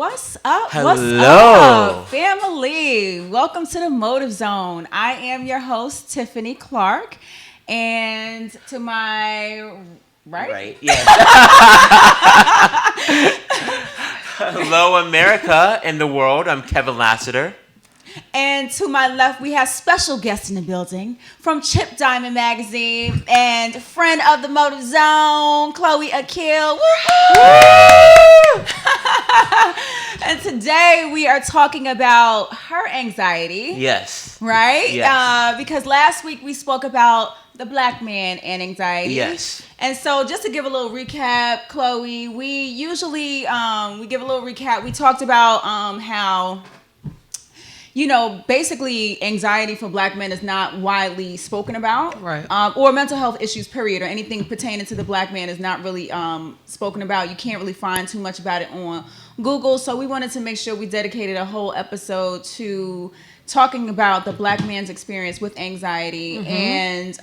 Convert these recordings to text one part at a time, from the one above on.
What's up? Hello. What's up, family? Welcome to the Motive Zone. I am your host, Tiffany Clark, and to my right? Yes. Hello, America and the world. I'm Kevin Lassiter. And to my left, we have special guests in the building from Chip Diamond Magazine and friend of the Motive Zone, Chloe Akil. Woo-hoo! And today we are talking about her anxiety. Yes. Right? Yes. Because last week we spoke about the black man and anxiety. Yes. And so just to give a little recap, Chloe, we usually, we give a little recap. We talked about how... basically anxiety for black men is not widely spoken about. Right. Or mental health issues, period, or anything pertaining to the black man is not really spoken about. You can't really find too much about it on Google. So we wanted to make sure we dedicated a whole episode to talking about the black man's experience with anxiety and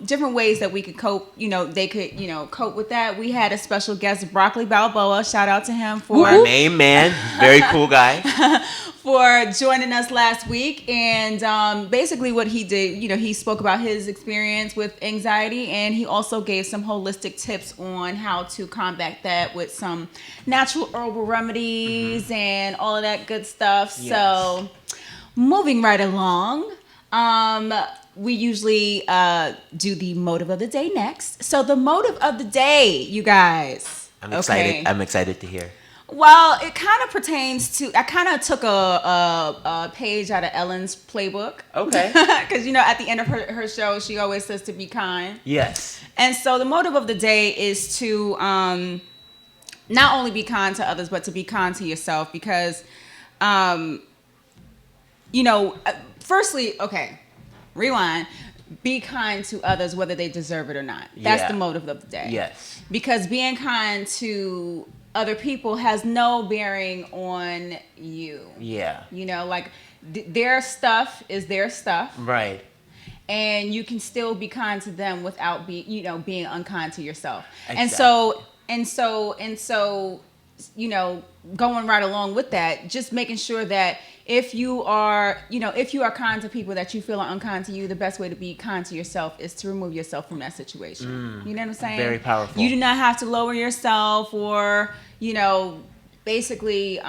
different ways that we could cope, they could, cope with that. We had a special guest, Broccoli Balboa. Shout out to him for... Our main man. Very cool guy. For joining us last week. And basically what he did, he spoke about his experience with anxiety, and he also gave some holistic tips on how to combat that with some natural herbal remedies and all of that good stuff. Yes. So moving right along, we usually do the motive of the day next. So the motive of the day, you guys. I'm excited. Okay. I'm excited to hear. Well, it kind of pertains to... I kind of took a page out of Ellen's playbook. Okay. Because, at the end of her show, she always says to be kind. Yes. And so the motive of the day is to not only be kind to others, but to be kind to yourself. Because, firstly, okay, rewind. Be kind to others, whether they deserve it or not. That's the motive of the day. Yes. Because being kind to other people has no bearing on you. Yeah. Their stuff is their stuff. Right. And you can still be kind to them without being unkind to yourself. Exactly. And so, going right along with that, just making sure that if you are kind to people that you feel are unkind to you, the best way to be kind to yourself is to remove yourself from that situation. You know what I'm saying? Very powerful. You do not have to lower yourself or, basically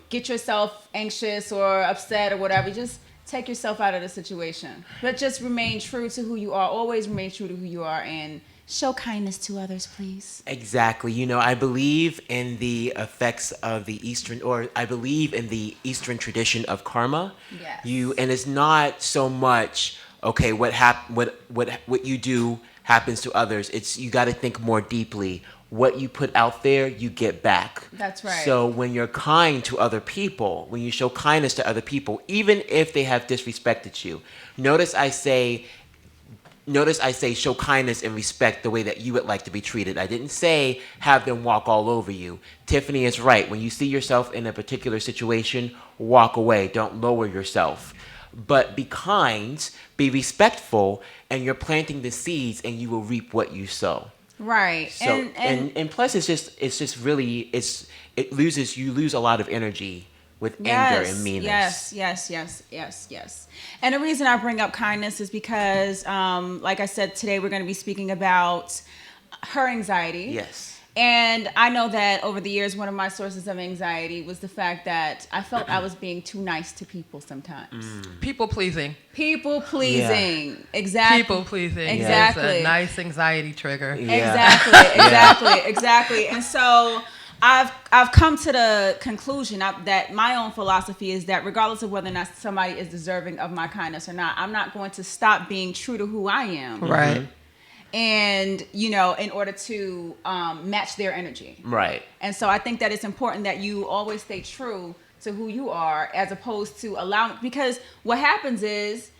get yourself anxious or upset or whatever. Just take yourself out of the situation. But just remain true to who you are. Always remain true to who you are and show kindness to others, please. Exactly. I believe in the effects of the I believe in the Eastern tradition of karma. Yes. And it's not so much, okay, what you do happens to others. It's, you got to think more deeply. What you put out there, you get back. That's right. So when you're kind to other people, when you show kindness to other people, even if they have disrespected you, notice I say show kindness and respect the way that you would like to be treated. I didn't say have them walk all over you. Tiffany is right. When you see yourself in a particular situation, walk away. Don't lower yourself. But be kind, be respectful, and you're planting the seeds and you will reap what you sow. Right. So, and plus you lose a lot of energy with anger and meanness. Yes. And the reason I bring up kindness is because, like I said, today we're going to be speaking about her anxiety. Yes. And I know that over the years, one of my sources of anxiety was the fact that I felt I was being too nice to people sometimes. People pleasing. Yeah. Exactly. People pleasing. Exactly. It's a nice anxiety trigger. Yeah. Exactly. And so I've come to the conclusion that my own philosophy is that regardless of whether or not somebody is deserving of my kindness or not, I'm not going to stop being true to who I am. Right. And, in order to match their energy. Right. And so I think that it's important that you always stay true to who you are as opposed to allowing, because what happens is,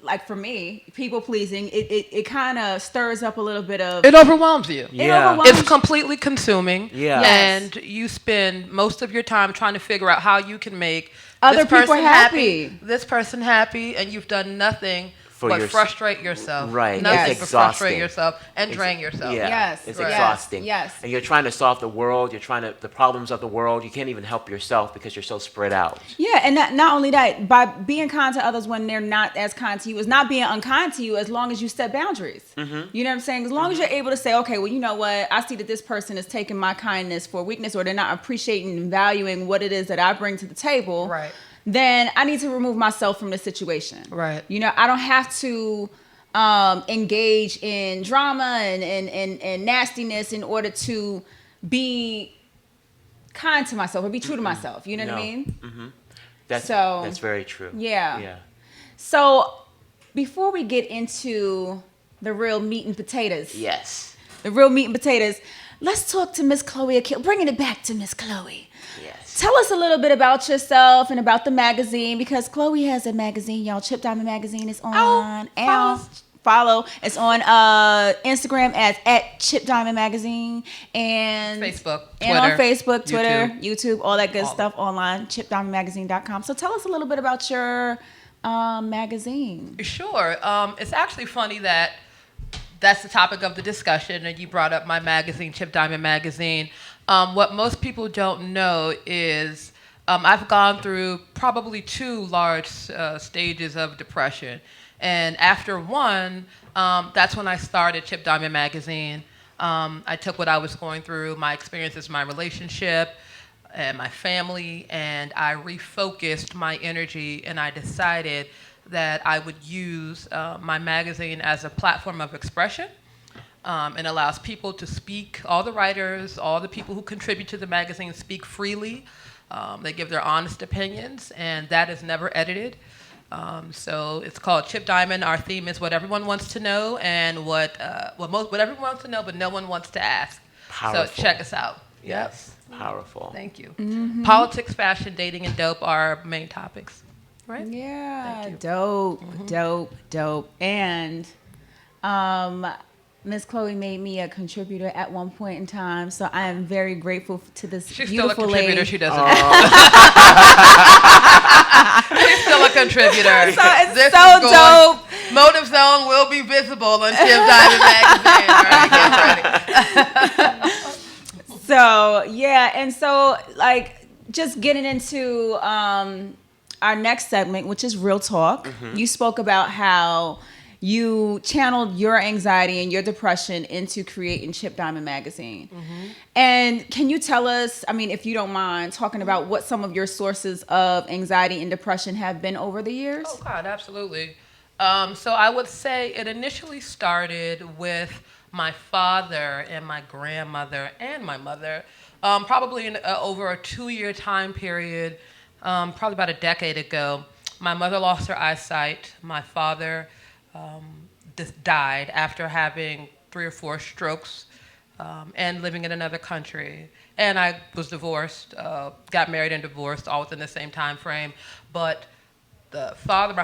like for me, people pleasing, it kind of stirs up a little bit of... It overwhelms you. Yeah. It's completely consuming. Yeah. Yes. And you spend most of your time trying to figure out how you can make other people happy. This person happy, and you've done nothing but your frustrate yourself. Right. Nothing It's but frustrate exhausting. yourself and drain yourself. Yeah, Yes, it's yes, exhausting. yes. And you're trying to solve the world. You're trying to the problems of the world. You can't even help yourself because you're so spread out. Yeah, and not only that, by being kind to others when they're not as kind to you, is not being unkind to you as long as you set boundaries. Mm-hmm. You know what I'm saying? As long as you're able to say, okay, well, you know what? I see that this person is taking my kindness for weakness, or they're not appreciating and valuing what it is that I bring to the table. Right. Then I need to remove myself from the situation. Right. You know, I don't have to engage in drama and nastiness in order to be kind to myself or be true to myself. You know what I mean? Mm-hmm. That's very true. Yeah. Yeah. So before we get into the real meat and potatoes, Yes. the real meat and potatoes, let's talk to Miss Chloe Akil. Bringing it back to Miss Chloe. Yes. Tell us a little bit about yourself and about the magazine, because Chloe has a magazine, y'all. Chip Diamond Magazine is on. Follow. It's on Instagram at Chip Diamond Magazine and Facebook, and on Twitter, Facebook, Twitter, YouTube, all that good All stuff online. ChipDiamondMagazine.com. So tell us a little bit about your magazine. Sure. It's actually funny that that's the topic of the discussion, and you brought up my magazine, Chip Diamond Magazine. What most people don't know is I've gone through probably 2 large stages of depression. And after one, that's when I started Chip Diamond Magazine. I took what I was going through, my experiences, my relationship, and my family, and I refocused my energy, and I decided that I would use my magazine as a platform of expression. It allows people to speak, all the writers, all the people who contribute to the magazine speak freely. They give their honest opinions, and that is never edited. So it's called Chip Diamond. Our theme is what everyone wants to know and what everyone wants to know, but no one wants to ask. Powerful. So check us out. Yes. Powerful. Thank you. Mm-hmm. Politics, fashion, dating, and dope are our main topics. Right? Yeah, Thank you. dope. And Miss Chloe made me a contributor at one point in time, so I am very grateful to this She's still a beautiful contributor. lady. She doesn't. She's still a contributor. So it's This so is going- dope. Motive Zone will be visible on Chip Diamond Magazine. All right, get ready. So yeah, and so like just getting into our next segment, which is Real Talk. Mm-hmm. You spoke about how you channeled your anxiety and your depression into creating Chip Diamond Magazine. Mm-hmm. And can you tell us, I mean, if you don't mind, talking about what some of your sources of anxiety and depression have been over the years? Oh, God, absolutely. So I would say it initially started with my father and my grandmother and my mother, probably in over a 2-year time period, probably about a decade ago. My mother lost her eyesight. My father died after having 3 or 4 strokes and living in another country. And I was divorced, got married and divorced, all within the same time frame. But my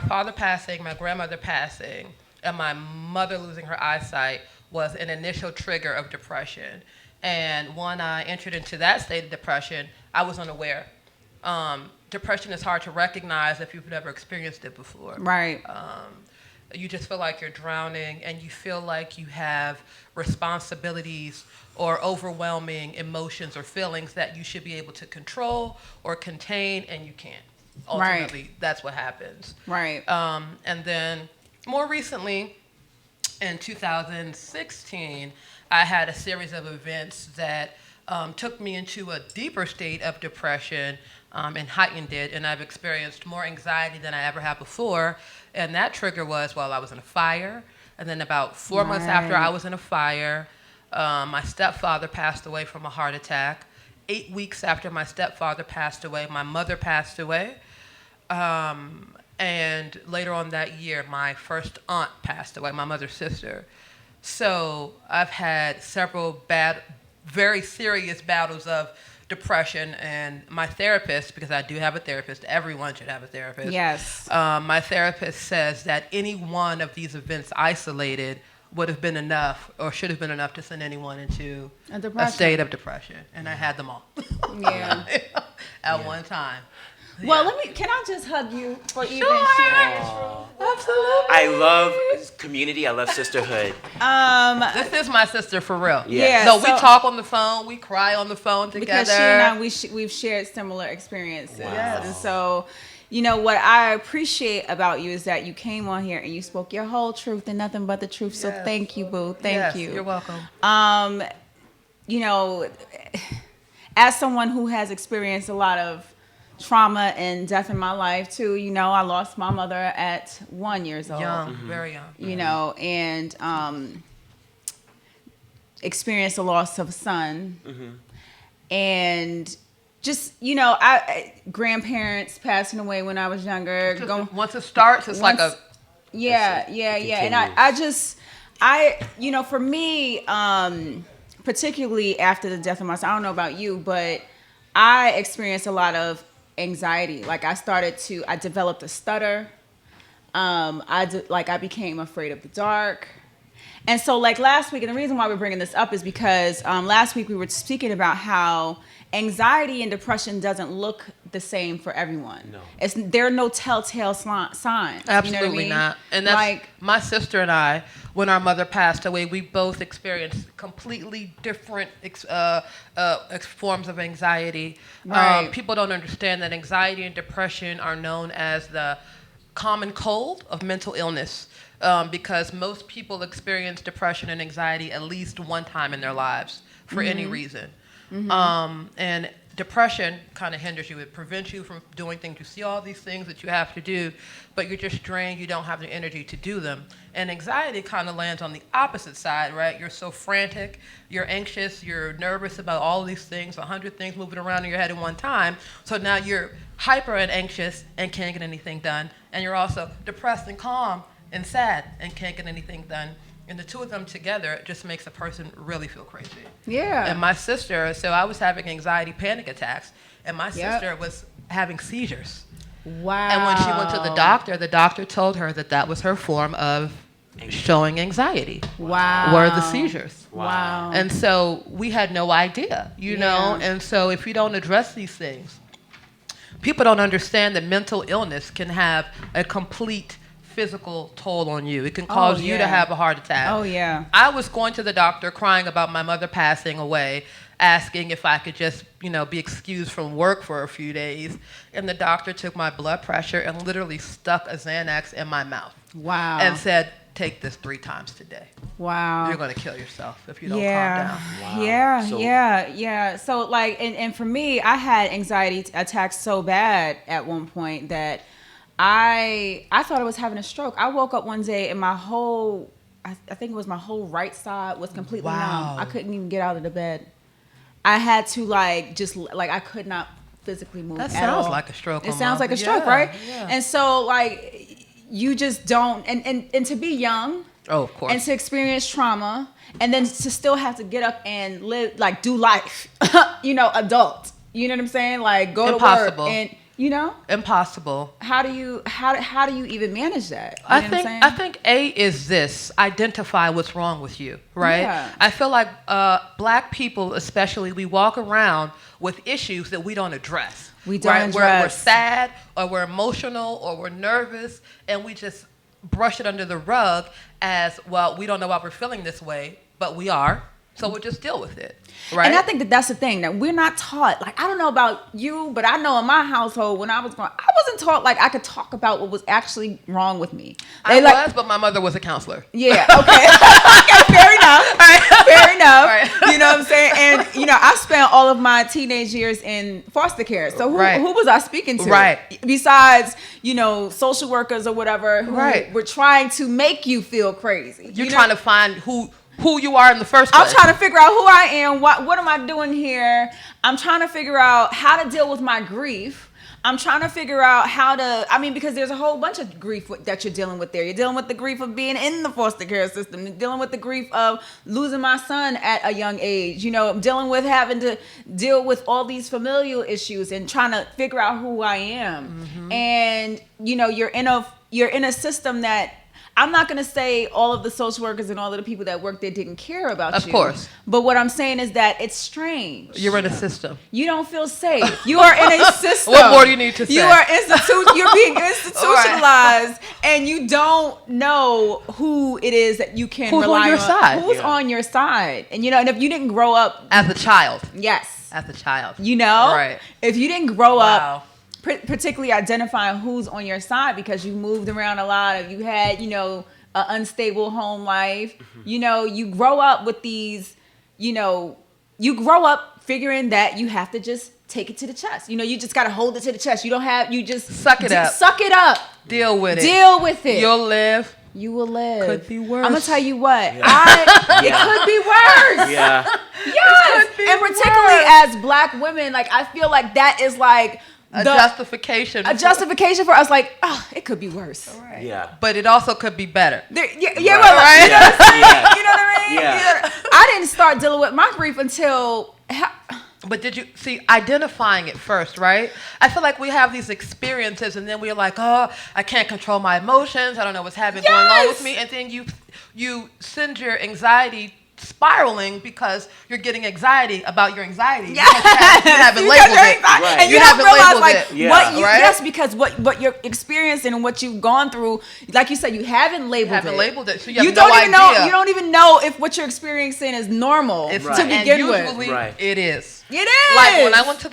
father passing, my grandmother passing, and my mother losing her eyesight was an initial trigger of depression. And when I entered into that state of depression, I was unaware. Depression is hard to recognize if you've never experienced it before. Right. You just feel like you're drowning, and you feel like you have responsibilities or overwhelming emotions or feelings that you should be able to control or contain, and you can't. Ultimately, that's what happens. Right. And then more recently, in 2016, I had a series of events that took me into a deeper state of depression and heightened it, and I've experienced more anxiety than I ever had before. And that trigger was while I was in a fire, and then about 4 months after I was in a fire, my stepfather passed away from a heart attack. 8 weeks after my stepfather passed away, my mother passed away. And later on that year, my first aunt passed away, my mother's sister. So I've had several very serious battles of depression, and my therapist, because I do have a therapist, everyone should have a therapist. Yes. My therapist says that any one of these events isolated would have been enough, or should have been enough, to send anyone into a state of depression, and I had them all. Yeah. At one time. Well, can I just hug you for even Sure. sharing this room? Absolutely. I love community. I love sisterhood. This is my sister for real. Yeah. No, so- we talk on the phone. We cry on the phone together. Because she and I, we've shared similar experiences. Yes. And so, what I appreciate about you is that you came on here and you spoke your whole truth and nothing but the truth. So Yes. thank you, boo. Thank you. You're welcome. As someone who has experienced a lot of trauma and death in my life too, I lost my mother at 1 year old. Young, very young. And experienced the loss of a son. And just, grandparents passing away when I was younger. Once it starts, it's like a... Yeah. And for me, particularly after the death of my son, I don't know about you, but I experienced a lot of anxiety. Like I developed a stutter. I became afraid of the dark. And so like last week, and the reason why we're bringing this up is because last week we were speaking about how anxiety and depression doesn't look the same for everyone. No. There are no telltale signs. Absolutely You know what I mean? not. And that's my sister and I, when our mother passed away, we both experienced completely different forms of anxiety. Right. People don't understand that anxiety and depression are known as the common cold of mental illness. Because most people experience depression and anxiety at least one time in their lives for any reason. And depression kind of hinders you. It prevents you from doing things. You see all these things that you have to do, but you're just drained. You don't have the energy to do them. And anxiety kind of lands on the opposite side, right? You're so frantic. You're anxious. You're nervous about all these things, 100 things moving around in your head at one time. So now you're hyper and anxious and can't get anything done. And you're also depressed and calm and sad and can't get anything done. And the two of them together just makes a person really feel crazy. Yeah. And my sister, so I was having anxiety panic attacks, and my sister was having seizures. Wow. And when she went to the doctor told her that was her form of showing anxiety. Wow. Were the seizures. Wow. And so we had no idea, you know? And so if you don't address these things, people don't understand that mental illness can have a complete physical toll on you. It can cause you to have a heart attack. Oh, yeah. I was going to the doctor crying about my mother passing away, asking if I could just, be excused from work for a few days. And the doctor took my blood pressure and literally stuck a Xanax in my mouth. Wow. And said, take this 3 times today. Wow. You're going to kill yourself if you don't calm down. Wow. Yeah. So like, and for me, I had anxiety attacks so bad at one point that I thought I was having a stroke. I woke up one day and my whole, I think it was my whole right side was completely numb. I couldn't even get out of the bed. I had to I could not physically move That at all. sounds like a stroke. It sounds like a stroke, right? Yeah. And so like, you just don't, and to be young. Oh, of course. And to experience trauma and then to still have to get up and live, like do life, adult. You know what I'm saying? Like go Impossible. to work and, Impossible. How do you even manage that? I think A is this: identify what's wrong with you, right? Yeah. I feel like Black people, especially, we walk around with issues that we don't address. We don't right? address. We're sad, or we're emotional, or we're nervous, and we just brush it under the rug as, well, we don't know why we're feeling this way, but we are. So we'll just deal with it, right? And I think that's the thing, that we're not taught. Like, I don't know about you, but I know in my household when I was growing, I wasn't taught like I could talk about what was actually wrong with me. But my mother was a counselor. Yeah. Okay. Okay. Fair enough. Right. Fair enough. Right. You know what I'm saying? And I spent all of my teenage years in foster care. So who was I speaking to? Right. Besides, social workers or whatever who were trying to make you feel crazy. You're trying to find who you are in the first place. I'm trying to figure out who I am. What am I doing here? I'm trying to figure out how to deal with my grief. I'm trying to figure out because there's a whole bunch of grief that you're dealing with there. You're dealing with the grief of being in the foster care system. You're dealing with the grief of losing my son at a young age. I'm dealing with having to deal with all these familial issues and trying to figure out who I am. Mm-hmm. And, you're in a system that I'm not going to say all of the social workers and all of the people that work there didn't care about you. Of course. But what I'm saying is that it's strange. You're in a system. You don't feel safe. You are in a system. What more do you need to say? You're being institutionalized, and you don't know who it is that you can Who's rely on your side. Who's on your side? And and if you didn't grow up As a child. yes, As a child. right. If you didn't grow Wow. up particularly identifying who's on your side because you moved around a lot, or you had an unstable home life, you grow up with these, you grow up figuring that you have to just take it to the chest. You just got to hold it to the chest. You just Suck it up. Suck it up. Deal with it. Deal with it. You'll live. You will live. Could be worse. I'm gonna tell you what. Yeah. It could be worse. Yeah. Yes. It could be And particularly as Black women, like I feel like that is like A justification. A justification for us, like, it could be worse. Right. Yeah. But it also could be better. Right. Right. You know what I mean? Yeah. I didn't start dealing with my grief until. But did you see identifying it first, right? I feel like we have these experiences and then we're like, oh, I can't control my emotions. I don't know what's going on with me. And then you send your anxiety spiraling because you're getting anxiety about your anxiety. Yes. You haven't labeled it. Right. And you haven't don't realize labeled like it. Yeah. what you Right? yes, because what you're experiencing and what you've gone through, like you said, you haven't labeled it. So you have don't no even idea. know you don't even know if what you're experiencing is normal It's to and begin with. usually Right. it is. It is. Like when I went to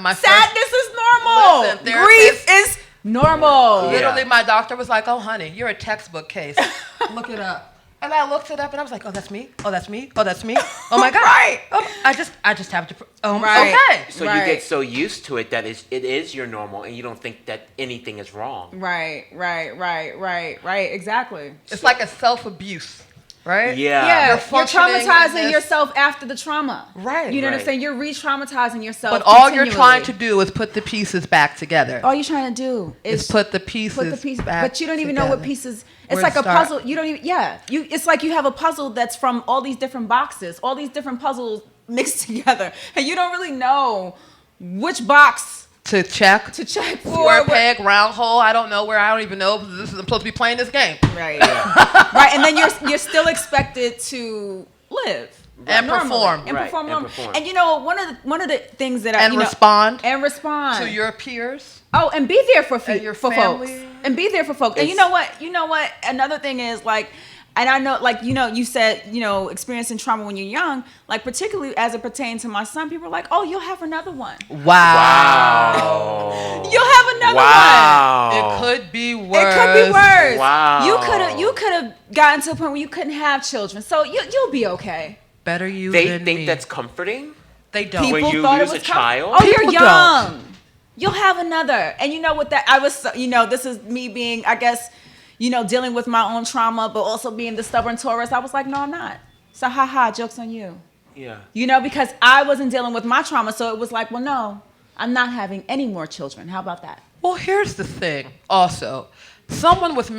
my sadness is normal. Listen, Grief is normal. Yeah. Literally, my doctor was like, "Oh, honey, you're a textbook case. Look it up." And I looked it up, and I was like, "Oh, that's me. Oh, that's me. Oh, that's me. Oh my God. Right. Oh, I just have to. Right. Okay. So Right. you get so used to it that it is your normal, and you don't think that anything is wrong. Right. Exactly. It's like a self-abuse, right? Yeah. You're functioning in traumatizing this- yourself after the trauma. Right. You know what I'm Right. saying? You're re-traumatizing yourself. But all you're continually. trying to do is put the pieces back together. All you're trying to do is Put the pieces back but you don't even know what together. pieces. It's Where like to a start. puzzle. You don't even. Yeah. It's like you have a puzzle that's from all these different boxes, all these different puzzles mixed together, and you don't really know which box to check. to check for. Square peg, round hole. I don't know where. I don't even know. I'm supposed to be playing this game. Right. Right. And then you're still expected to live. And normally, perform. and Right, perform, and normally. perform. And one of the things that And respond respond to your peers. Oh, and be there for And your for family. folks, and be there for folks. And you know what? Another thing is like, and I know, like you said, experiencing trauma when you're young, like particularly as it pertains to my son, people are like, oh, you'll have another one. Wow. You'll have another Wow. It could be worse. It could be worse. Wow. You could have gotten to a point where you couldn't have children, so you'll be okay. Better you They than think me. that's comforting? They don't. When People you thought lose it was a child? Oh, you're People young. don't. You'll have another. And you know what that I was this is me being, I guess, dealing with my own trauma, but also being the stubborn Taurus. I was like, no, I'm not. So joke's on you. Yeah. Because I wasn't dealing with my trauma, so it was like, well, no, I'm not having any more children. How about that? Well, here's the thing also. People with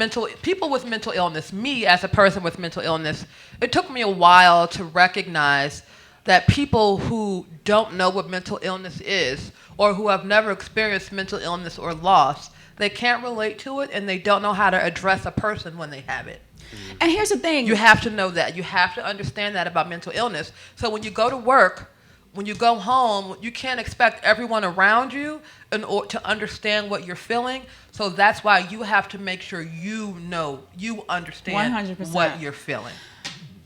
mental illness, me as a person with mental illness, it took me a while to recognize that people who don't know what mental illness is or who have never experienced mental illness or loss, they can't relate to it and they don't know how to address a person when they have it. And here's the thing. You have to know that. You have to understand that about mental illness. So when you go to work, when you go home, you can't expect everyone around you to understand what you're feeling. So that's why you have to make sure you understand 100%. what you're feeling.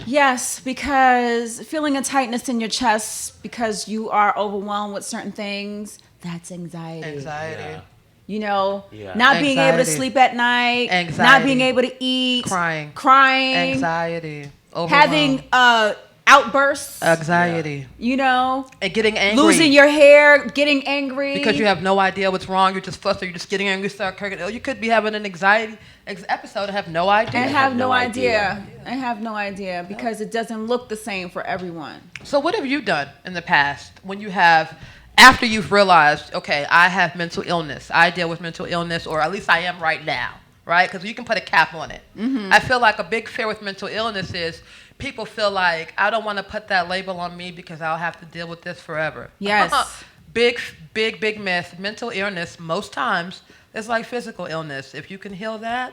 Yes, because feeling a tightness in your chest because you are overwhelmed with certain things, that's anxiety. Anxiety. Yeah. Not being able to Anxiety. sleep at night, not Anxiety. being able to eat, Crying. having Anxiety. Overwhelm. outbursts, Anxiety. and getting angry. losing your hair, getting angry Because you have no idea what's wrong. You're just flustered. You're just getting angry. Start cracking. You could be having an anxiety episode and have no idea. and have no idea. And have no idea because it doesn't look the same for everyone. So what have you done in the past after you've realized, okay, I have mental illness. I deal with mental illness, or at least I am right now, right? Because you can put a cap on it. Mm-hmm. I feel like a big fear with mental illness is people feel like, I don't want to put that label on me because I'll have to deal with this forever. Yes. Big myth. Mental illness, most times, is like physical illness. If you can heal that,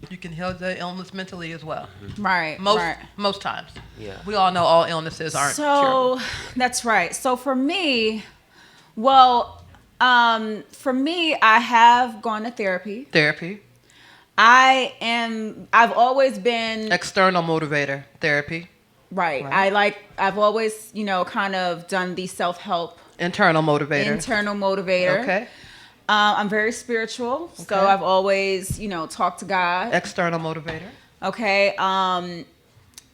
You can heal the illness mentally as well. Right. Most times. Yeah. We all know all illnesses aren't curable. So that's right. So for me, I have gone to therapy. Therapy. I've always been External motivator. Therapy. right. I've always, kind of done the self-help Internal motivator. Okay. I'm very spiritual, so Okay. I've always, talked to God. External motivator. Okay.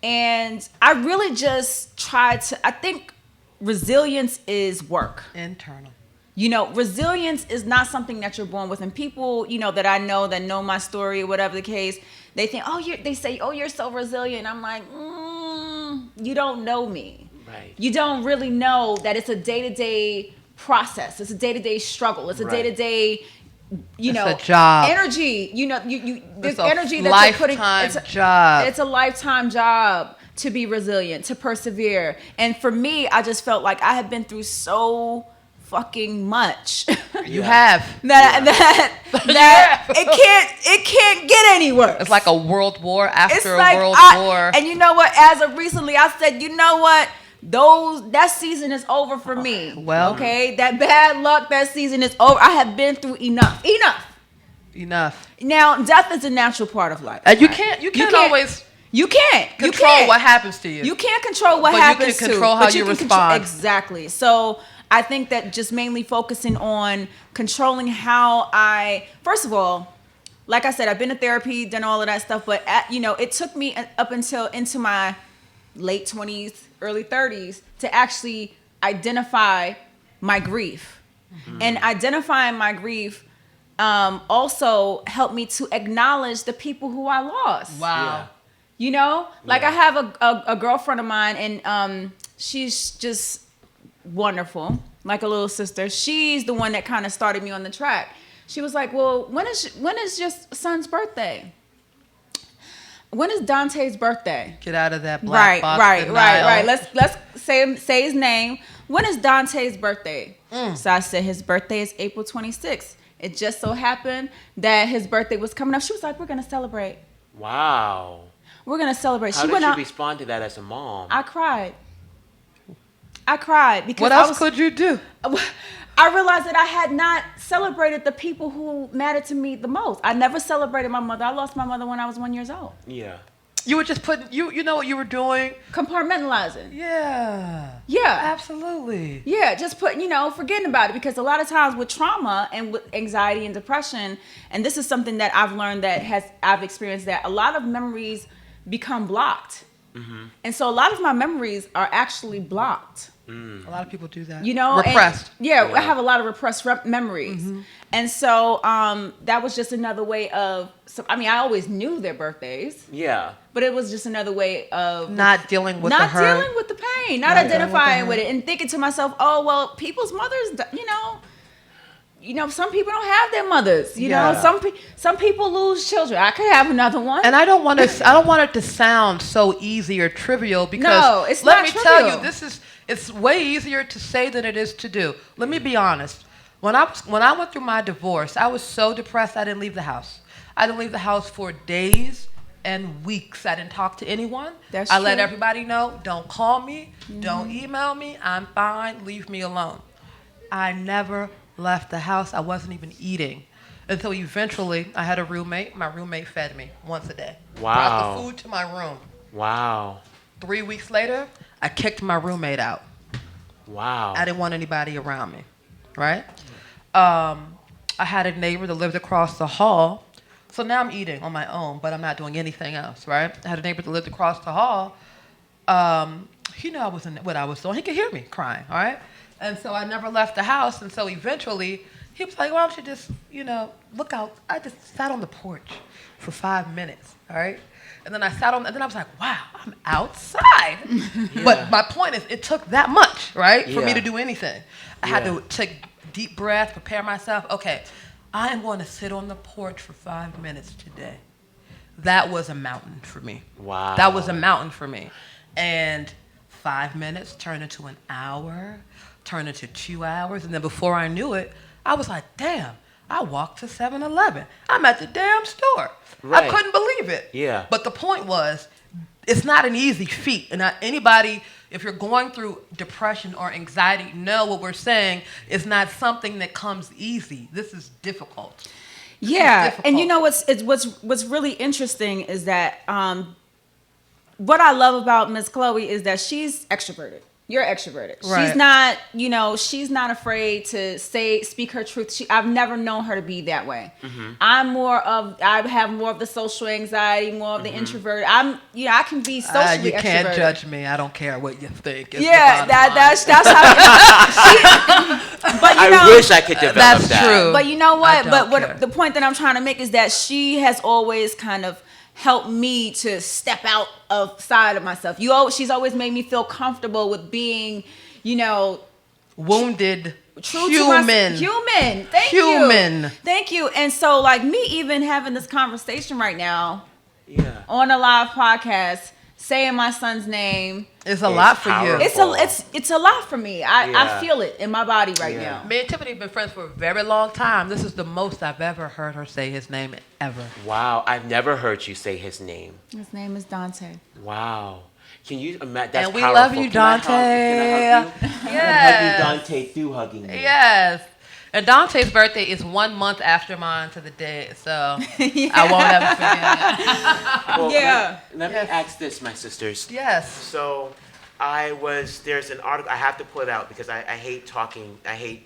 And I really just I think resilience is work. Internal. Resilience is not something that you're born with. And people, that I know that know my story or whatever the case, they think, they say, you're so resilient. I'm like, you don't know me. Right. You don't really know that it's a day-to-day process. It's a day-to-day struggle. It's a day-to-day, it's a job. Energy. There's energy that you're putting. Job. It's a lifetime job to be resilient, to persevere. And for me, I just felt like I had been through so fucking much. You have. that it can't get any worse. It's like a world war after a world war. And you know what? As of recently, I said, you know what? That season is over for me. Well, okay, that bad luck, that season is over. I have been through enough. Now, death is a natural part of life. And you can't always. You can't control what happens to you. You can't control what happens to you. But you can control how you respond. Exactly. So I think that just mainly focusing on controlling how first of all, like I said, I've been to therapy, done all of that stuff, but it took me up until into my late 20s, early 30s to actually identify my grief. Mm-hmm. And identifying my grief also helped me to acknowledge the people who I lost. Wow. Yeah. I have a girlfriend of mine, and she's just wonderful, like a little sister. She's the one that kind of started me on the track. She was like, well, when is your son's birthday? When is Dante's birthday? Get out of that black box. Right. Let's say his name. When is Dante's birthday? So I said his birthday is April 26th. It just so happened that his birthday was coming up. She was like, we're going to celebrate. Wow. We're going to celebrate. How did you respond to that as a mom? I cried because what else could you do? I realized that I had not celebrated the people who mattered to me the most. I never celebrated my mother. I lost my mother when I was 1 year old. Yeah. You were just putting, you know what you were doing? Compartmentalizing. Yeah. Yeah. Absolutely. Yeah, just forgetting about it, because a lot of times with trauma and with anxiety and depression, and this is something that I've learned I've experienced, that a lot of memories become blocked. Mm-hmm. And so a lot of my memories are actually blocked. A lot of people do that. Repressed. I have a lot of repressed memories. Mm-hmm. And so that was just another way of, I always knew their birthdays. Yeah. But it was just another way of not dealing with the hurt. Not dealing with the pain. Not identifying with it and thinking to myself, oh, well, people's mothers, some people don't have their mothers. You know, some people lose children. I could have another one. And I don't want it to sound so easy or trivial, because it's let not me trivial. tell you, it's way easier to say than it is to do. Let me be honest. When I went through my divorce, I was so depressed I didn't leave the house. I didn't leave the house for days and weeks. I didn't talk to anyone. I let everybody know, don't call me, don't email me, I'm fine, leave me alone. I never left the house. I wasn't even eating until eventually I had a roommate. My roommate fed me once a day. Wow. Brought the food to my room. Wow. 3 weeks later, I kicked my roommate out. Wow. I didn't want anybody around me, right? I had a neighbor that lived across the hall. So now I'm eating on my own, but I'm not doing anything else, right? I had a neighbor that lived across the hall. He knew what I was doing. He could hear me crying, all right? And so I never left the house. And so eventually, he was like, why don't you just, look out. I just sat on the porch for 5 minutes, all right? And then and then I was like, wow, I'm outside. Yeah. But my point is, it took that much, right, for me to do anything. I had to take deep breath, prepare myself. Okay, I am going to sit on the porch for 5 minutes today. That was a mountain for me. Wow. That was a mountain for me. And 5 minutes turned into an hour, turned into 2 hours. And then before I knew it, I was like, damn, I walked to 7-Eleven. I'm at the damn store. Right. I couldn't believe it. Yeah. But the point was, it's not an easy feat. And anybody, if you're going through depression or anxiety, know what we're saying is not something that comes easy. This is difficult. Yeah, and you know what's really interesting is that what I love about Miss Chloe is that she's extroverted. You're extroverted. Right. She's not afraid to speak her truth. I've never known her to be that way. Mm-hmm. I have more of the social anxiety, more of the introvert. I can be socially extroverted. You can't judge me. I don't care what you think. That's how. But I wish I could develop that's that. True. But you know what? But The point that I'm trying to make is that she has always kind of helped me to step outside of myself. She's always made me feel comfortable with being, wounded, true human. Human. Thank you. And so, like, me even having this conversation right now, on a live podcast, saying my son's name, it's a lot for you. It's a lot for me. I feel it in my body right now. Me and Tiffany have been friends for a very long time. This is the most I've ever heard her say his name ever. Wow, I've never heard you say his name. His name is Dante. Wow. Can you imagine? That's and we powerful. love you, Dante. Can I hug you? Yes. Hug you, Dante, through hugging me. Yes. And Dante's birthday is 1 month after mine to the day, so I won't ever forget it. Well, let me ask this, my sisters. Yes. So there's an article, I have to pull it out because I hate talking, I hate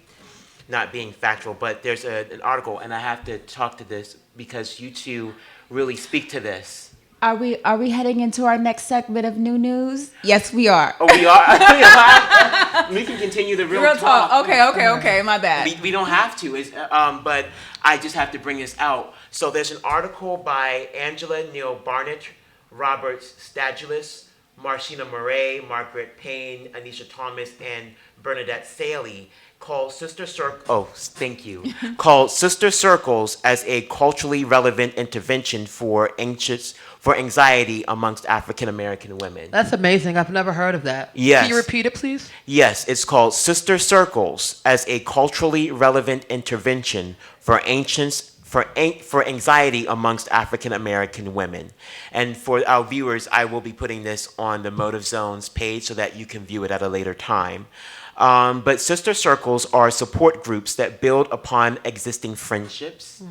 not being factual, but there's an article and I have to talk to this because you two really speak to this. Are we heading into our next segment of new news? Yes, we are. Oh, we are? We can continue the real talk. Okay. My bad. We don't have to, but I just have to bring this out. So there's an article by Angela Neal Barnett, Robert Stagulis, Marcina Murray, Margaret Payne, Anisha Thomas, and Bernadette Saley called Sister Circles as a culturally relevant intervention for anxiety amongst African American women. That's amazing. I've never heard of that. Yes. Can you repeat it, please? Yes, it's called Sister Circles as a culturally relevant intervention for anxiety amongst African American women. And for our viewers, I will be putting this on the Motive Zones page so that you can view it at a later time. But sister circles are support groups that build upon existing friendships,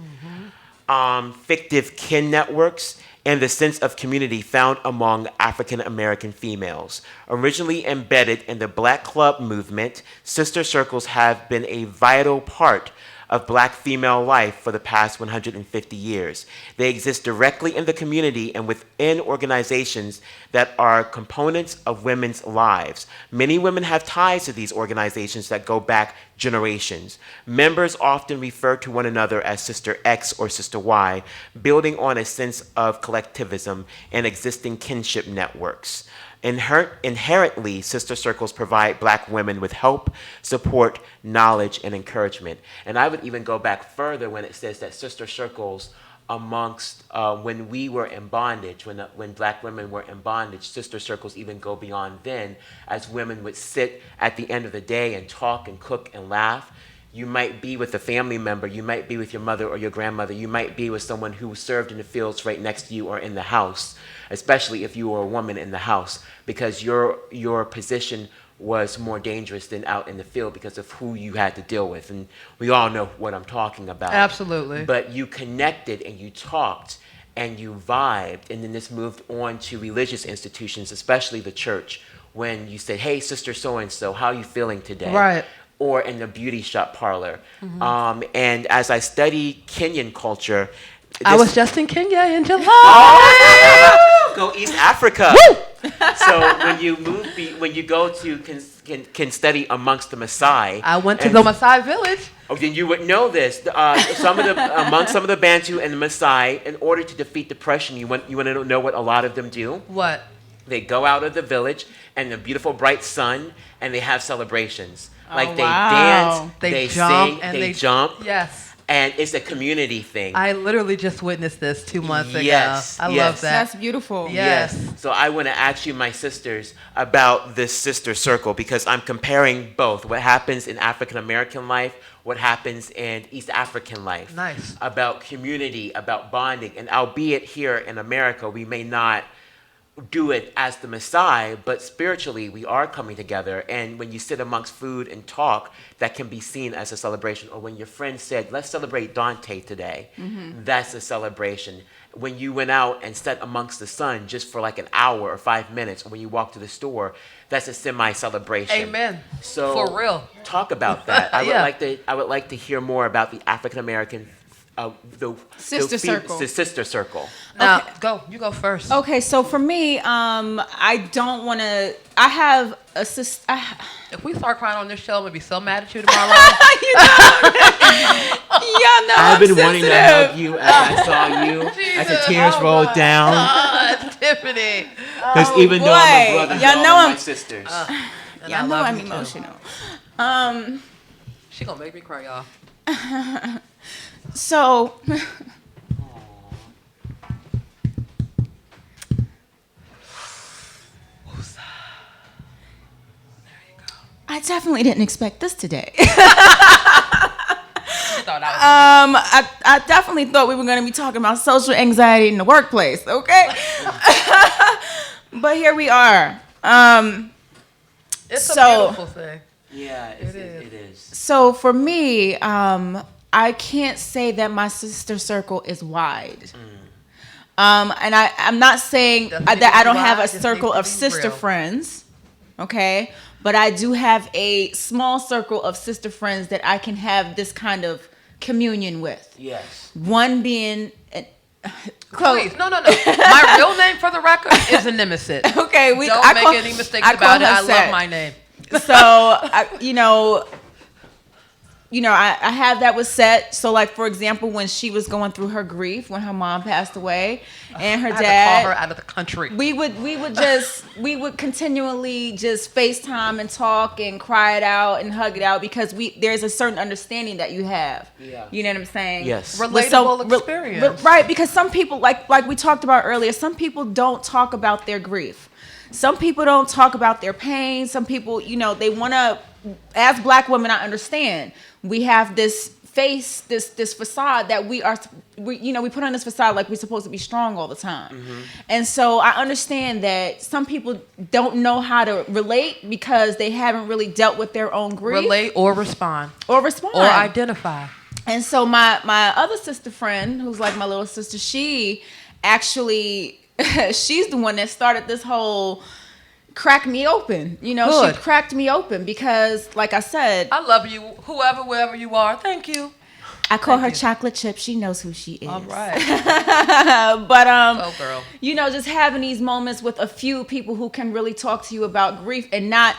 fictive kin networks, and the sense of community found among African American females. Originally embedded in the Black Club movement, sister circles have been a vital part of Black female life for the past 150 years. They exist directly in the community and within organizations that are components of women's lives. Many women have ties to these organizations that go back generations. Members often refer to one another as Sister X or Sister Y, building on a sense of collectivism and existing kinship networks. Inherently, sister circles provide Black women with help, support, knowledge, and encouragement. And I would even go back further when it says that sister circles amongst when we were in bondage, when Black women were in bondage, sister circles even go beyond then, as women would sit at the end of the day and talk and cook and laugh. You might be with a family member, you might be with your mother or your grandmother, you might be with someone who served in the fields right next to you or in the house, especially if you were a woman in the house, because your position was more dangerous than out in the field because of who you had to deal with. And we all know what I'm talking about. Absolutely. But you connected and you talked and you vibed, and then this moved on to religious institutions, especially the church, when you said, hey, sister so-and-so, how are you feeling today? Right. Or in the beauty shop parlor. And as I study Kenyan culture, I was just in Kenya in July. Oh, go East Africa. So when you go to can study amongst the Maasai. I went to the Maasai village. Oh, then you would know this. Amongst some of the Bantu and the Maasai, in order to defeat depression, you want to know what a lot of them do? What? They go out of the village and the beautiful bright sun, and they have celebrations. Like they wow. dance, they jump, sing, and they jump. Yes. And it's a community thing. I literally just witnessed this 2 months ago. Yes, I love that. That's beautiful. Yes. So I want to ask you, my sisters, about this sister circle, because I'm comparing both what happens in African American life, what happens in East African life. Nice. About community, about bonding. And albeit here in America, we may not do it as the Messiah, but spiritually we are coming together. And when you sit amongst food and talk, that can be seen as a celebration. Or when your friend said, let's celebrate Dante today, that's a celebration. When you went out and sat amongst the sun just for like an hour or 5 minutes, or when you walked to the store, that's a semi-celebration. Amen. So for real, talk about that. I would like to hear more about the African American sister circle. The sister circle. now Okay. you go first. Okay, so for me, I don't want to. I have a sister. If we start crying on this show, I'm gonna be so mad at you tomorrow. Y'all know I've been I'm wanting to sensitive. hug you as I saw you, as the tears rolled down. Tiffany. Because even though I'm a brother, Y'all y'all know are I'm- my sisters. And Y'all I know love I'm you too. emotional. She gonna make me cry, y'all. So, I definitely didn't expect this today. Thought I I definitely thought we were going to be talking about social anxiety in the workplace, okay? But here we are. it's so- a beautiful thing. Yeah, it is. So for me, I can't say that my sister circle is wide. And I'm not saying Doesn't that need to I be don't have a wide, just circle needs of to be sister real. friends, okay? But I do have a small circle of sister friends that I can have this kind of communion with. Yes. One being Chloe. Please, no. My real name, for the record, is a nemesis. Okay, Don't I make call- any mistakes I call about it. her I Seth. love my name. So I have that with Set. So like, for example, when she was going through her grief when her mom passed away and her I had dad, to call her out of the country. we would continually just FaceTime and talk and cry it out and hug it out because there's a certain understanding that you have. Yeah. You know what I'm saying? Yes. Relatable experience. Right, because some people, like we talked about earlier, some people don't talk about their grief. Some people don't talk about their pain. Some people, they want to, as Black women, I understand. We have this face, this facade that we put on this facade like we're supposed to be strong all the time. And so I understand that some people don't know how to relate because they haven't really dealt with their own grief. Relate or respond. Or respond. Or identify. And so my other sister friend, who's like my little sister, she actually, she's the one that started this whole crack me open. Good. She cracked me open because, like I said, I love you, whoever, wherever you are. Thank you. I call Thank her you. Chocolate Chip. She knows who she is. All right. But Oh, girl. just having these moments with a few people who can really talk to you about grief and not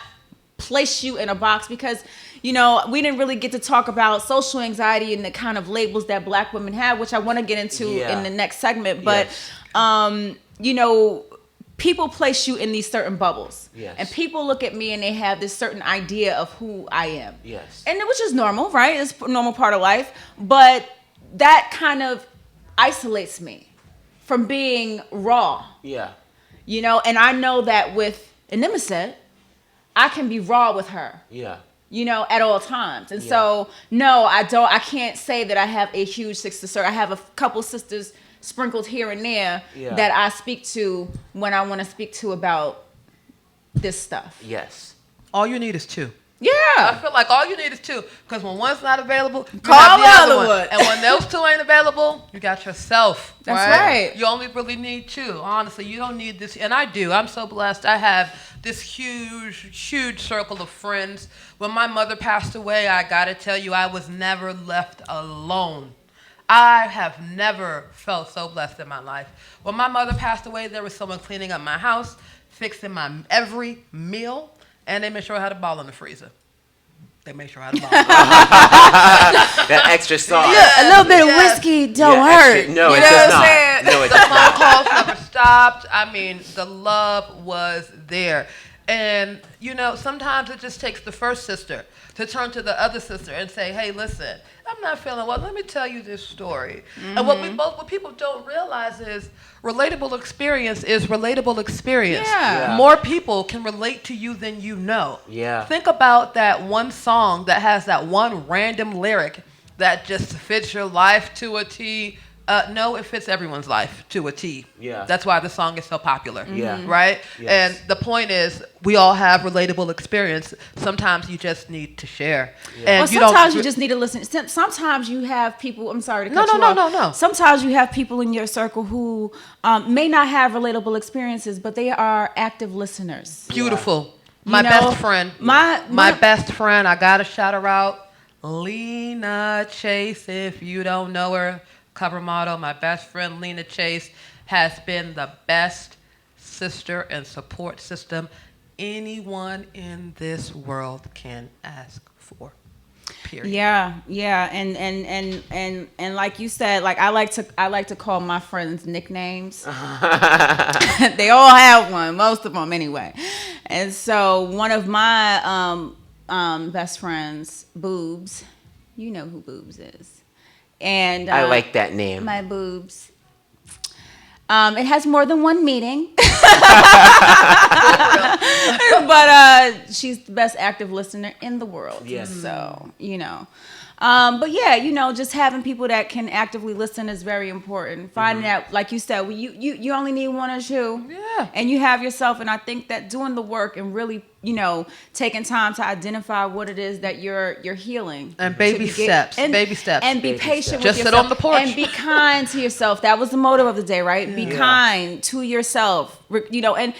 place you in a box because we didn't really get to talk about social anxiety and the kind of labels that Black women have, which I want to get into in the next segment. But people place you in these certain bubbles. Yes. And people look at me and they have this certain idea of who I am. Yes. And which is normal, right? It's a normal part of life. But that kind of isolates me from being raw. Yeah. And I know that with Inimicet, I can be raw with her. Yeah. At all times. And so, no, I can't say that I have a huge sister circle. I have a couple sisters sprinkled here and there that I speak to when I want to speak to about this stuff. Yes. All you need is two. Yeah. I feel like all you need is two. Because when one's not available, you Call have the the other other one. And when those two ain't available, you got yourself. That's right. You only really need two. Honestly, you don't need this. And I do. I'm so blessed. I have this huge circle of friends. When my mother passed away, I got to tell you, I was never left alone. I have never felt so blessed in my life. When my mother passed away, there was someone cleaning up my house, fixing my every meal, and they made sure I had a ball in the freezer. They made sure I had a ball. That extra sauce. A little bit of whiskey don't hurt. Extra, no, You it know does what I'm saying? not. No, it The does phone not. calls never stopped. I mean, the love was there. And, sometimes it just takes the first sister to turn to the other sister and say, hey, listen, I'm not feeling well. Let me tell you this story. Mm-hmm. And what people don't realize is relatable experience is relatable experience. Yeah. More people can relate to you than you know. Yeah. Think about that one song that has that one random lyric that just fits your life to a T. No, it fits everyone's life to a T. Yeah. That's why the song is so popular. Yeah. Right? Yes. And the point is, we all have relatable experience. Sometimes you just need to share. Yeah. And sometimes you just need to listen. Sometimes you have people, I'm sorry to cut you off. No. Sometimes you have people in your circle who may not have relatable experiences, but they are active listeners. Beautiful. Yeah. My best friend. My best friend, I got to shout her out. Lena Chase, if you don't know her. Cover model, my best friend Lena Chase has been the best sister and support system anyone in this world can ask for. Period. Yeah, and like you said, like I like to call my friends nicknames. They all have one, most of them anyway. And so one of my best friends, Boobs, you know who Boobs is. And I like that name. My boobs. It has more than one meaning. But she's the best active listener in the world. Yes. So, but yeah, just having people that can actively listen is very important. Finding out, like you said, you only need one or two. Yeah. And you have yourself, and I think that doing the work and really, taking time to identify what it is that you're healing. And baby steps. And be patient with Just yourself. sit on the porch. And be kind to yourself. That was the motto of the day, right? Yeah. Be kind to yourself. I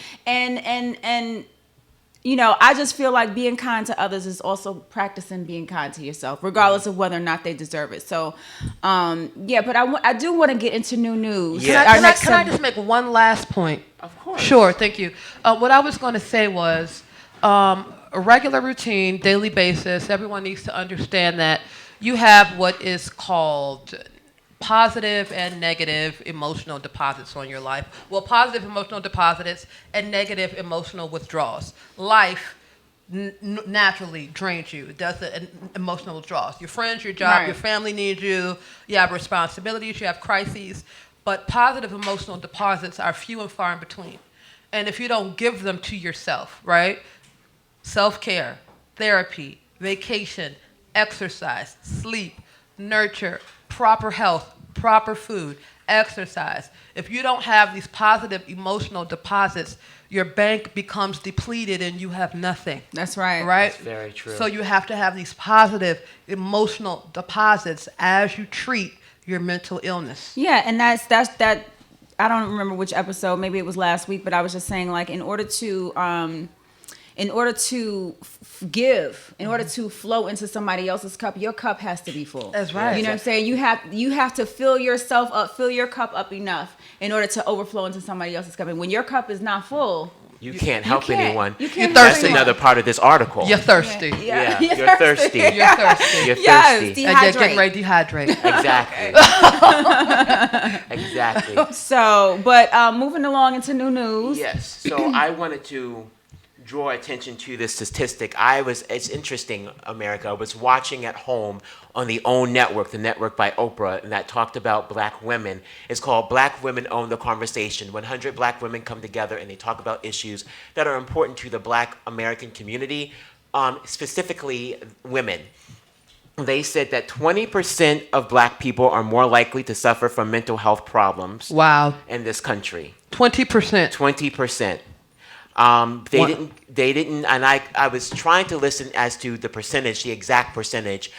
just feel like being kind to others is also practicing being kind to yourself, regardless of whether or not they deserve it. So, but I do want to get into new news. Yeah. Can I just make one last point? Of course. Sure, thank you. What I was going to say was a regular routine, daily basis, everyone needs to understand that you have what is called positive and negative emotional deposits on your life. Well, positive emotional deposits and negative emotional withdrawals. Life naturally drains you. It does the emotional withdrawals. Your friends, your job, your family needs you. You have responsibilities, you have crises. But positive emotional deposits are few and far in between. And if you don't give them to yourself, right? Self-care, therapy, vacation, exercise, sleep, nurture, proper health, proper food, exercise. If you don't have these positive emotional deposits, your bank becomes depleted and you have nothing. That's right. Right? That's very true. So you have to have these positive emotional deposits as you treat your mental illness. Yeah, and that's that. I don't remember which episode. Maybe it was last week, but I was just saying, like, in order to give, in order to flow into somebody else's cup, your cup has to be full. That's right. You know what I'm saying? You have to fill yourself up, fill your cup up enough in order to overflow into somebody else's cup. And when your cup is not full, you can't help anyone. You can't. That's another part of this article. You're thirsty. Yeah. You're thirsty. You're thirsty. You're Yes, thirsty. dehydrate. And you're getting ready to dehydrate. Exactly. Exactly. So, but moving along into new news. Yes. So I wanted to draw attention to this statistic. It's interesting, America. I was watching at home on the OWN network, the network by Oprah, and that talked about black women. It's called Black Women Own the Conversation. 100 black women come together and they talk about issues that are important to the black American community, specifically women. They said that 20% of black people are more likely to suffer from mental health problems. Wow. In this country. 20%. 20%. They didn't, and I was trying to listen as to the percentage, the exact percentage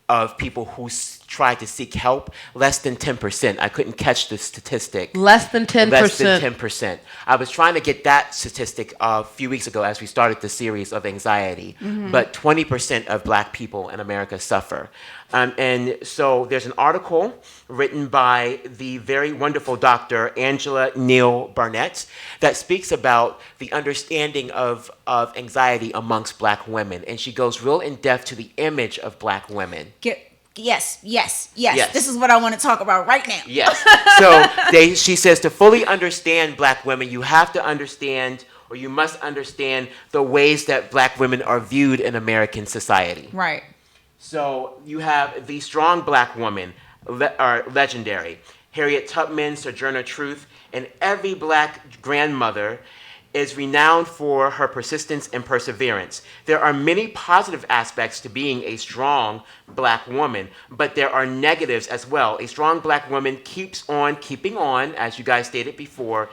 of people who tried to seek help. Less than 10%. I couldn't catch the statistic. Less than 10%. Less than 10%. I was trying to get that statistic a few weeks ago as we started the series of anxiety. Mm-hmm. But 20% of black people in America suffer. And so there's an article written by the very wonderful Dr. Angela Neal Barnett that speaks about the understanding of anxiety amongst black women. And she goes real in depth to the image of black women. Yes. This is what I want to talk about right now. Yes. So she says to fully understand black women, you have to understand or you must understand the ways that black women are viewed in American society. Right. So you have the strong black woman, are legendary. Harriet Tubman, Sojourner Truth, and every black grandmother is renowned for her persistence and perseverance. There are many positive aspects to being a strong black woman, but there are negatives as well. A strong black woman keeps on keeping on, as you guys stated before,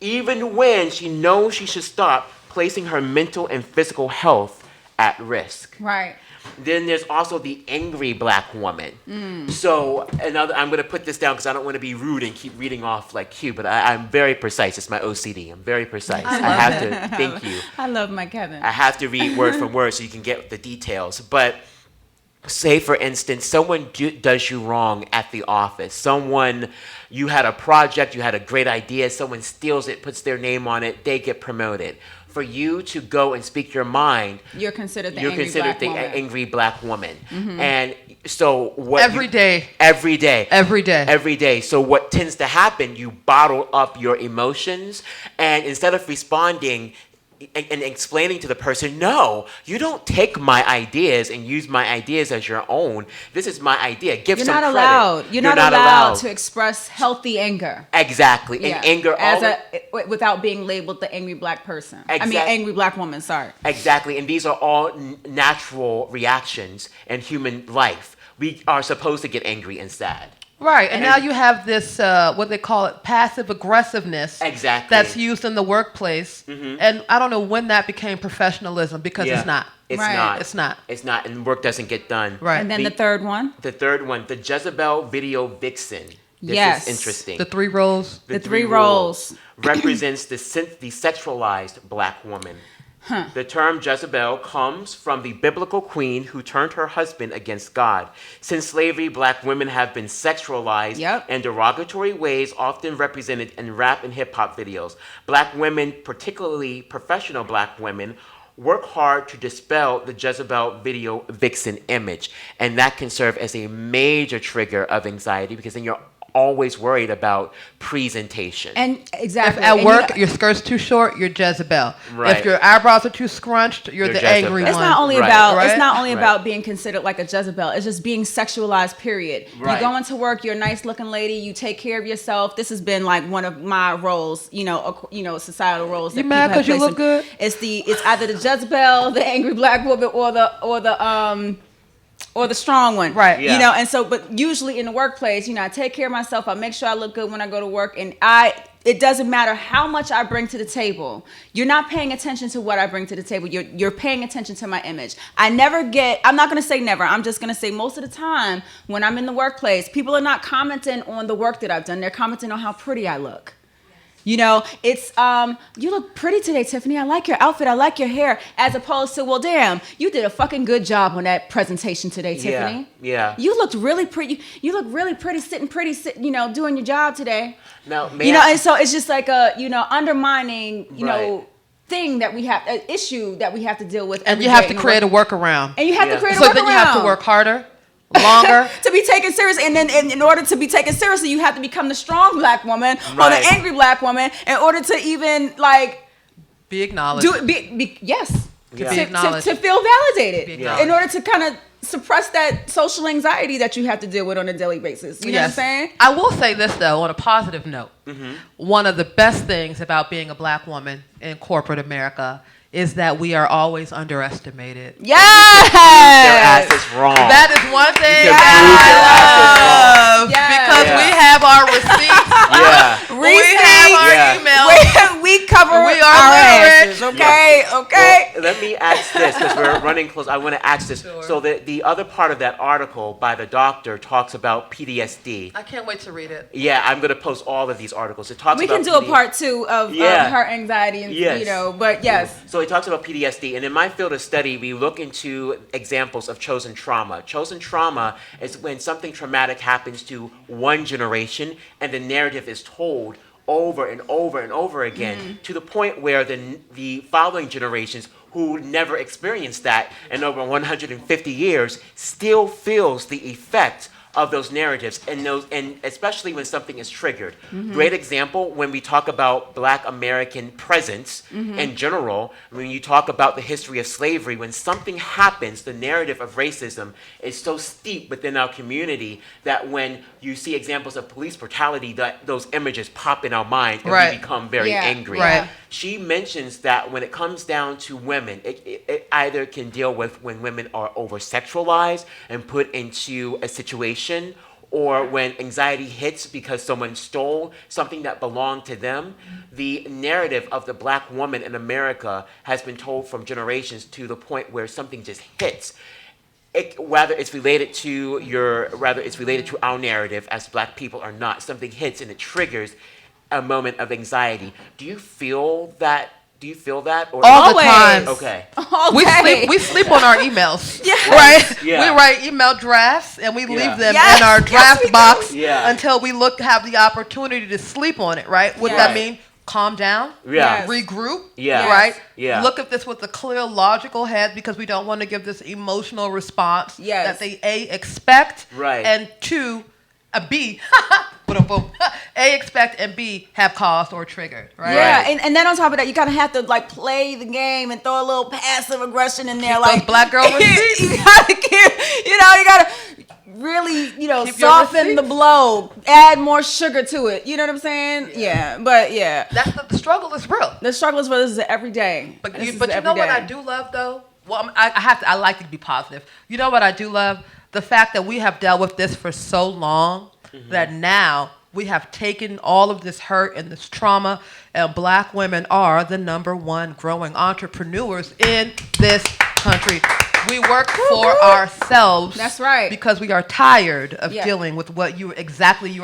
even when she knows she should stop, placing her mental and physical health at risk. Right. Then there's also the angry black woman. So I'm going to put this down because I don't want to be rude and keep reading off like Q, but I'm very precise. It's my OCD. I'm very precise. I have to, thank you. I love my Kevin. I have to read word for word so you can get the details. But say, for instance, someone does you wrong at the office. You had a project, you had a great idea, someone steals it, puts their name on it, they get promoted. For you to go and speak your mind, you're considered the angry black woman. And so what Every day. So what tends to happen, you bottle up your emotions, and instead of responding and explaining to the person, no, you don't take my ideas and use my ideas as your own. This is my idea. Give some credit. You're not allowed to express healthy anger. Exactly. Yeah. And anger without being labeled the angry black person. Exactly. Angry black woman, sorry. Exactly. And these are all natural reactions in human life. We are supposed to get angry and sad. Right, and now you have this, what they call it, passive aggressiveness. Exactly. That's used in the workplace. And I don't know when that became professionalism, because it's not. It's Right. not. It's not. It's not, and work doesn't get done. Right. And then the third one? The third one, the Jezebel video vixen. This Yes. is interesting. The three roles. The three roles. represents the sexualized black woman. The term Jezebel comes from the biblical queen who turned her husband against God. Since slavery, black women have been sexualized in derogatory ways, often represented in rap and hip-hop videos. Black women, particularly professional black women, work hard to dispel the Jezebel video vixen image. And that can serve as a major trigger of anxiety, because then you're always worried about presentation. And exactly. If at work your skirt's too short, you're Jezebel. Right. If your eyebrows are too scrunched, you're the Jezebel. angry It's one. not only Right. about Right? it's not only Right. about being considered like a Jezebel. It's just being sexualized. Period. Right. You go into work. You're a nice looking lady. You take care of yourself. This has been like one of my roles. Societal roles. You that mad people have 'cause you placed look good? It's either the Jezebel, the angry black woman, or the strong one. Right. Yeah. And so, but usually in the workplace, I take care of myself. I make sure I look good when I go to work, and it doesn't matter how much I bring to the table. You're not paying attention to what I bring to the table. You're paying attention to my image. I'm not going to say never. I'm just going to say most of the time when I'm in the workplace, people are not commenting on the work that I've done. They're commenting on how pretty I look. It's you look pretty today, Tiffany. I like your outfit. I like your hair. As opposed to, well, damn, you did a fucking good job on that presentation today, Tiffany. Yeah. You looked really pretty. You look really pretty, sitting pretty, doing your job today. Now, And so it's just like a, undermining, Right. thing that we have, an issue that we have to deal with. And every you have day to in the create a work- workaround. And you have to create a So workaround. then you have to work harder, longer. to be taken seriously, and then in order to be taken seriously, you have to become the strong black woman or Right. the angry black woman in order to even Be acknowledged. yes, Yeah. Be acknowledged. to feel validated, Be acknowledged. in order to kind of suppress that social anxiety that you have to deal with on a daily basis. You know what I'm saying? I will say this, though, on a positive note. One of the best things about being a black woman in corporate America is that we are always underestimated. Their Yes. ass is wrong. That is one thing You can that prove I their ass is love, Yes. because Yeah. we have our receipts. Yeah. We have our Yeah. emails. We cover We are our literate. asses, okay? Okay. Well, let me ask this, because we're running close. I want to ask this. Sure. So the other part of that article by the doctor talks about PTSD. I can't wait to read it. Yeah, I'm going to post all of these articles. It talks We about can do a PD part 2 of Yeah. her anxiety, and Yes. but yes. So he talks about PTSD, and in my field of study, we look into examples of chosen trauma. Chosen trauma is when something traumatic happens to one generation, and the narrative is told over and over and over again to the point where the following generations who never experienced that in over 150 years still feels the effect of those narratives, and especially when something is triggered. Great example when we talk about Black American presence in general. When you talk about the history of slavery, when something happens, the narrative of racism is so steep within our community that when you see examples of police brutality, that those images pop in our minds and we become very angry. Right. She mentions that when it comes down to women, it either can deal with when women are over-sexualized and put into a situation, or when anxiety hits because someone stole something that belonged to them. The narrative of the Black woman in America has been told from generations to the point where something just hits. Whether it's related to our narrative as Black people or not, something hits and it triggers a moment of anxiety. Do you feel that? Or All the Always. time. Okay. We sleep on our emails. Yes. Right? Yeah. We write email drafts and we leave them Yes. in our Yes, draft we do. box Yeah. until we have the opportunity to sleep on it, right? What Yeah. that Right. mean? Calm down. Yeah. Yes. Regroup. Yeah. Right? Yeah. Look at this with a clear, logical head because we don't want to give this emotional response Yes. that they expect, Right. and B, boom, A, expect, and B, have caused or triggered, right? Yeah, Right. and then on top of that, you gotta have to like play the game and throw a little passive aggression in there, Keep like those black girl receipts. you gotta really, Keep your soften the receipts. blow, add more sugar to it. You know what I'm saying? Yeah, but yeah, That's the struggle is real. the struggle is for this is every day. But This you is know every what I day. do love though? Well, I like to be positive. You know what I do love? The fact that we have dealt with this for so long that now we have taken all of this hurt and this trauma, and Black women are the #1 growing entrepreneurs in this country. We work for ourselves. That's right. Because we are tired of Yeah. dealing with what you are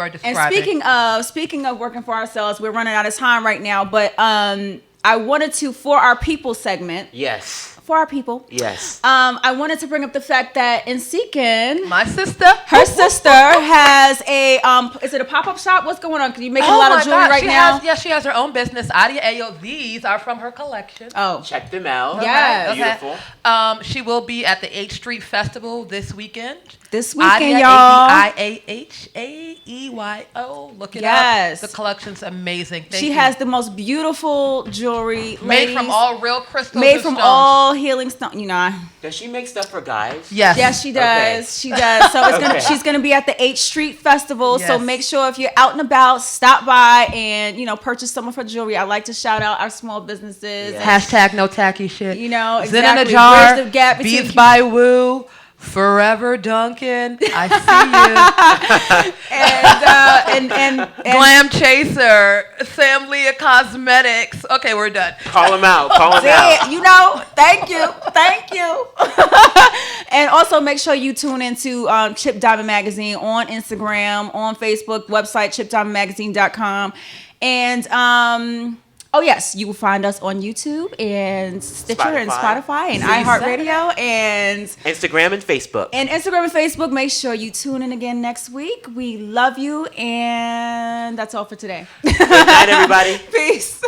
describing. And speaking of working for ourselves, we're running out of time right now, but I wanted to, for our people segment, Yes. for our people, Yes. I wanted to bring up the fact that in Seekin, My sister, her sister has a is it a pop-up shop? What's going on? Can you make a lot of jewelry right now? She has her own business. Adia Ayo. These are from her collection. Oh, Check them out. Yes. Okay. Beautiful. She will be at the 8th Street Festival this weekend. this weekend, Adia, y'all. ADIAHAEYO. Look it Yes. up. The collection's amazing. Thank She you. has the most beautiful jewelry, made from ladies. all real crystals. made and from stones. all healing stone. Does she make stuff for guys? Yes. Yes, she does. Okay. She does. So Okay. she's gonna be at the 8th Street Festival. So Yes. make sure if you're out and about, stop by and purchase some of her jewelry. I like to shout out our small businesses. Yes. Hashtag no tacky shit. You know, Zin in a exactly. jar. Bridge the gap between- Beats by Woo. Forever Duncan. I see and you. Glam Chaser. Sam Leah Cosmetics. Okay, we're done. Call them out. Call them out. thank you. And also make sure you tune into Chip Diamond Magazine on Instagram, on Facebook, website chipdiamondmagazine.com. And oh yes, you will find us on YouTube and Stitcher and Spotify and iHeartRadio and Instagram and Facebook. Instagram and Facebook. Make sure you tune in again next week. We love you, and that's all for today. Good night, everybody. Peace.